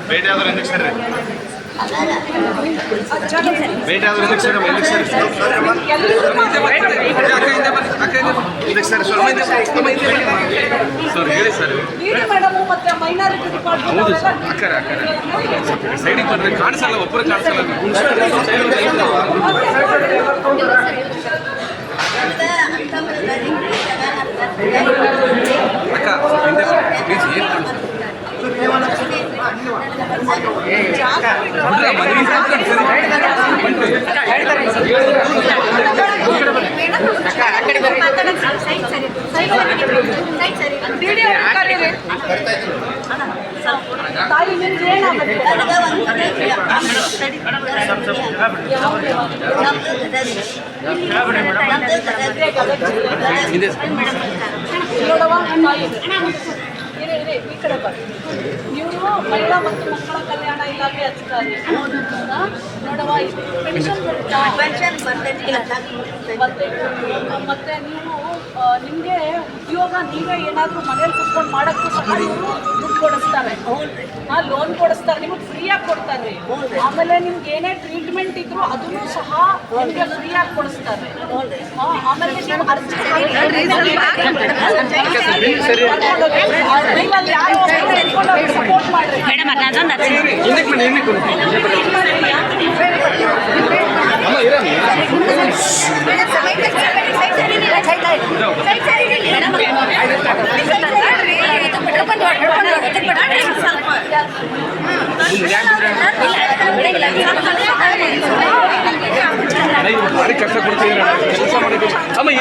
ಭೇಟಿ ಆದ್ರೆ ಎಂದಕ್ಕೆ ಸರ್ ಭೇಟಿ ಆದ್ರೆ ಎಂದಕ್ಕೆ ಸರ್ ಎಂದಕ್ಕೆ ಸರ್ ಸರ್ ಹೇಳಿ ಸರ್ ಹೌದು ಸರ್ ಅಕ್ಕರೆ ಅಕ್ಕರೆ ಸೈಡಿಗೆ ಬಂದರೆ ಕಾಣಿಸಲ್ಲ ಒಬ್ಬರು ಕಾಣಿಸಲ್ಲ ಅಕ್ಕ ಹಿಂದೆ ಪ್ಲೀಸ್ ಏನು ಇವರು ಮಹಿಳಾ ಮತ್ತು ಮಕ್ಕಳ ಕಲ್ಯಾಣ ಇಲಾಖೆ ಅಧಿಕಾರಿ ನೋಡವ ಪೆನ್ಷನ್ ಮತ್ತೆ ನೀವು ನಿಮಗೆ ಉದ್ಯೋಗ ನೀವೇ ಏನಾದರೂ ಮನೇಲಿ ಕುತ್ಕೊಂಡು ಮಾಡೋಕ್ಕೂ ಸಹ ಇವರು ದುಡ್ಡು ಕೊಡಿಸ್ತಾರೆ, ಲೋನ್ ಕೊಡಿಸ್ತಾರೆ, ನಿಮಗೆ ಫ್ರೀಯಾಗಿ ಕೊಡ್ತಾರೆ. ಆಮೇಲೆ ನಿಮ್ಗೆ ಏನೇ ಟ್ರೀಟ್ಮೆಂಟ್ ಇದ್ರು ಅದನ್ನು ಸಹ ನಿಮಗೆ ಫ್ರೀಯಾಗಿ ಕೊಡಿಸ್ತಾರೆ. ಆಮೇಲೆ ನೀವು ಅರ್ಜಿ ಸಪೋರ್ಟ್ ಮಾಡ್ರಿ. ಕಷ್ಟ ಕೊಡ್ತೀವಿ.